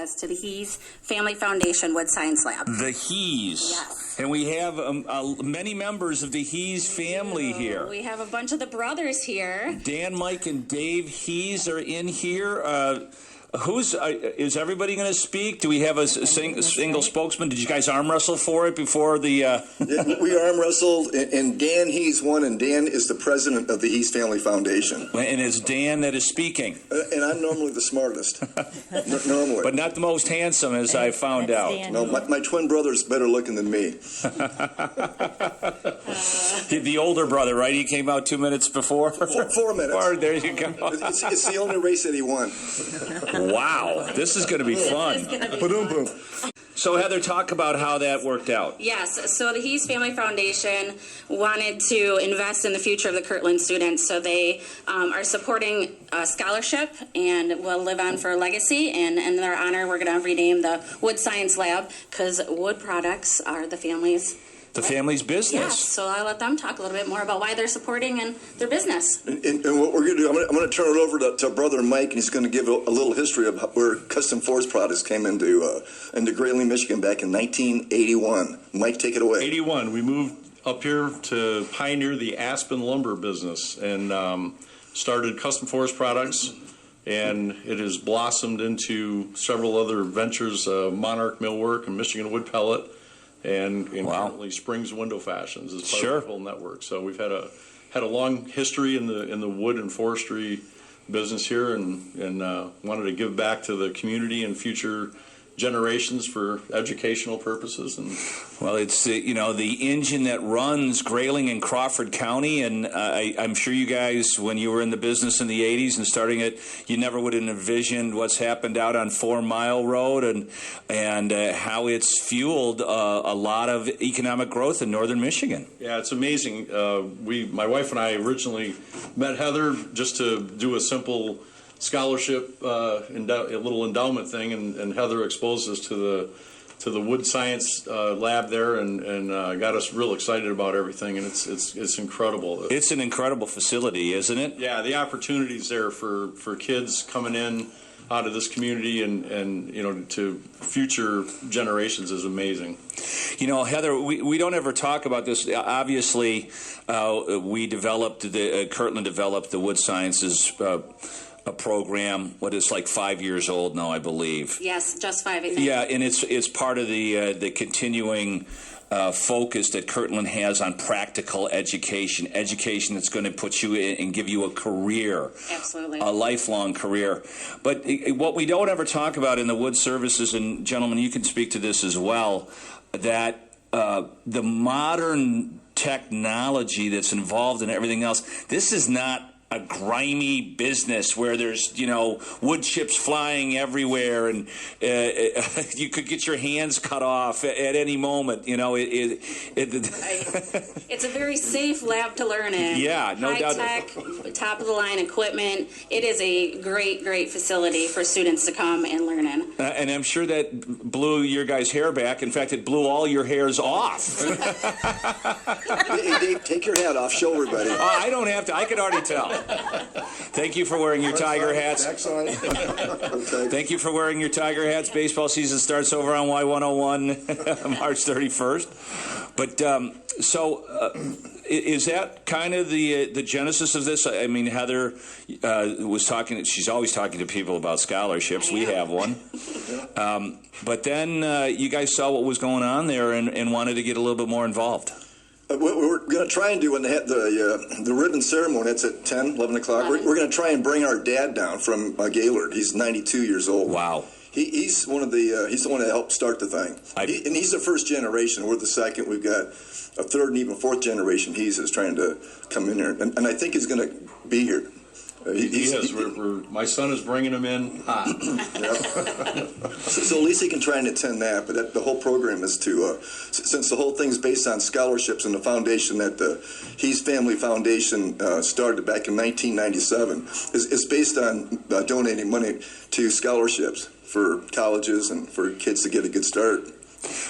access to the Hees Family Foundation Wood Science Lab. The Hees. Yes. And we have many members of the Hees family here. We have a bunch of the brothers here. Dan, Mike, and Dave Hees are in here. Is everybody going to speak? Do we have a single spokesman? Did you guys arm wrestle for it before the? Yeah, we arm wrestled, and Dan Hees won, and Dan is the president of the Hees Family Foundation. And it's Dan that is speaking. And I'm normally the smartest, normally, but not the most handsome, as I found out. Dan. No, my twin brother's better looking than me. The older brother, right? He came out 2 minutes before. 4 minutes. There you go. It's the only race that he won. Wow, this is going to be fun. Boom. So, Heather, talk about how that worked out. Yes, so the Hees Family Foundation wanted to invest in the future of the Kirtland students, so they are supporting a scholarship and will live on for a legacy, and in their honor, we're going to rename the Wood Science Lab, because wood products are the family's business. Yes, so I'll let them talk a little bit more about why they're supporting and their business. And what we're going to do, I'm going to turn it over to brother Mike, and he's going to give a little history of where custom forest products came into Grayling, Michigan back in 1981. Mike, take it away. 81, we moved up here to pioneer the aspen lumber business and started custom forest products, and it has blossomed into several other ventures, Monarch Millwork and Michigan Wood Pellet. And currently Springs Window Fashions is part of the whole network. So we've had a long history in the wood and forestry business here, and wanted to give back to the community and future generations for educational purposes. And well, it's the engine that runs Grayling and Crawford County, and I'm sure you guys, when you were in the business in the 80s and starting it, you never would have envisioned what's happened out on 4 Mile Road and how it's fueled a lot of economic growth in northern Michigan. Yeah, it's amazing. My wife and I originally met Heather just to do a simple scholarship, a little endowment thing, and Heather exposed us to the wood science lab there, and got us real excited about everything. And it's incredible. It's an incredible facility, isn't it? Yeah, the opportunities there for kids coming in out of this community and to future generations is amazing. Heather, we don't ever talk about this. Obviously, Kirtland developed the wood sciences a program. What is like 5 years old now, I believe. Yes, just 5, I think. Yeah, and it's part of the continuing focus that Kirtland has on practical education that's going to put you in and give you a career. Absolutely. A lifelong career. But what we don't ever talk about in the wood services, and gentlemen, you can speak to this as well, that the modern technology that's involved in everything else, this is not a grimy business where there's wood chips flying everywhere, and you could get your hands cut off at any moment. It's a very safe lab to learn in. Yeah, no doubt. High tech, top of the line equipment. It is a great facility for students to come and learn in. And I'm sure that blew your guys' hair back. In fact, it blew all your hairs off. Hey, Dave, take your hat off. Show everybody. I don't have to. I could already tell. Thank you for wearing your Tiger hats. Okay. Thank you for wearing your Tiger hats. Baseball season starts over on Y101 March 31st. But is that kind of the genesis of this? I mean, Heather was talking. She's always talking to people about scholarships. We have one. But then you guys saw what was going on there and wanted to get a little bit more involved. What we're going to try and do when they have the ribbon ceremony, it's at 10, 11 o'clock, we're going to try and bring our dad down from Gaylord. He's 92 years old. Wow. He's one of he's the one that helped start the thing. And he's the first generation. We're the second. We've got a third and even fourth generation. He's trying to come in here. And I think he's going to be here. He is. My son is bringing him in hot. So at least he can try and attend that. But the whole program is to, since the whole thing's based on scholarships and the foundation that the Hees Family Foundation started back in 1997, is based on donating money to scholarships for colleges and for kids to get a good start.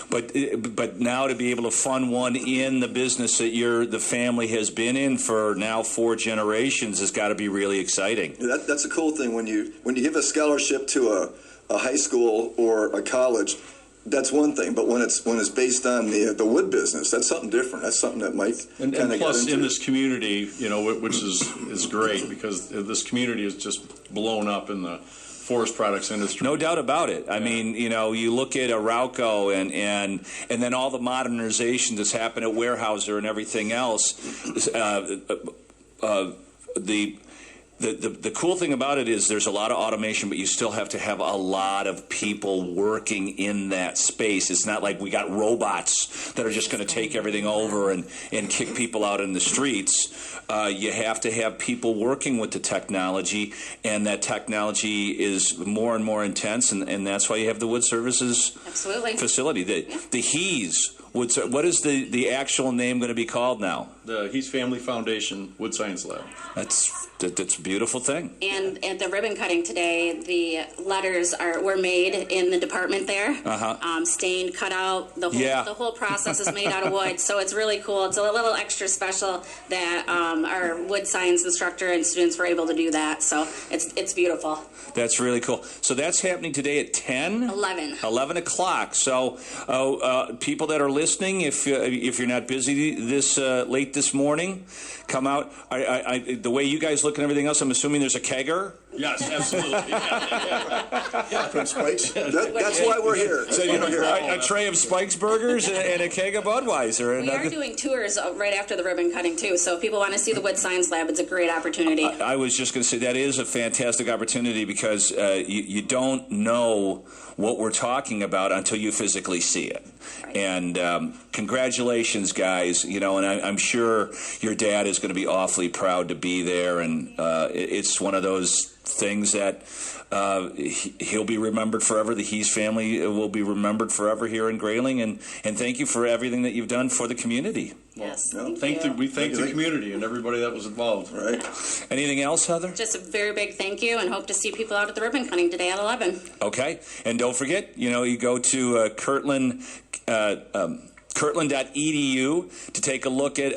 But now to be able to fund one in the business that the family has been in for now 4 generations has got to be really exciting. That's a cool thing when you give a scholarship to a high school or a college, that's one thing. But when it's based on the wood business, that's something different. That's something that Mike and kind of plus in this community, which is great because this community is just blown up in the forest products industry. No doubt about it. I mean, you look at Arauco and then all the modernization that's happened at Weyerhaeuser and everything else. The cool thing about it is there's a lot of automation, but you still have to have a lot of people working in that space. It's not like we got robots that are just going to take everything over and kick people out in the streets. You have to have people working with the technology, and that technology is more and more intense, and that's why you have the Wood Services facility. The HES. What is the actual name going to be called now? The HES Family Foundation Wood Science Lab. That's a beautiful thing. And at the ribbon cutting today, the letters were made in the department there. Stained, cut out. The whole process is made out of wood, so it's really cool. It's a little extra special that our wood science instructor and students were able to do that. So it's beautiful. That's really cool. So that's happening today at 10? 11 o'clock. So people that are listening, if you're not busy this late this morning, come out. The way you guys look and everything else, I'm assuming there's a kegger? Yes, absolutely. From Spike's. That's why we're here. So a tray of Spike's burgers and a keg of Budweiser. We are doing tours right after the ribbon cutting too. So if people want to see the Wood Science Lab, it's a great opportunity. I was just going to say that is a fantastic opportunity because you don't know what we're talking about until you physically see it. Right. And congratulations, guys. And I'm sure your dad is going to be awfully proud to be there. And it's one of those things that he'll be remembered forever. The HES family will be remembered forever here in Grayling. And thank you for everything that you've done for the community. Yes. We thank the community and everybody that was involved. Right. Anything else, Heather? Just a very big thank you, and hope to see people out at the ribbon cutting today at 11. Okay. And don't forget, you go to Kirtland. Kirtland.edu to take a look at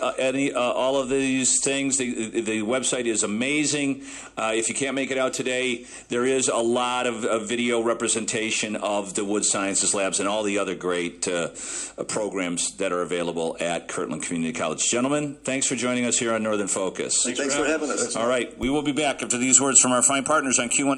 all of these things. The website is amazing. If you can't make it out today, there is a lot of video representation of the Wood Sciences Labs and all the other great programs that are available at Kirtland Community College. Gentlemen, thanks for joining us here on Northern Focus. Thanks for having us. All right, we will be back after these words from our fine partners on Q100.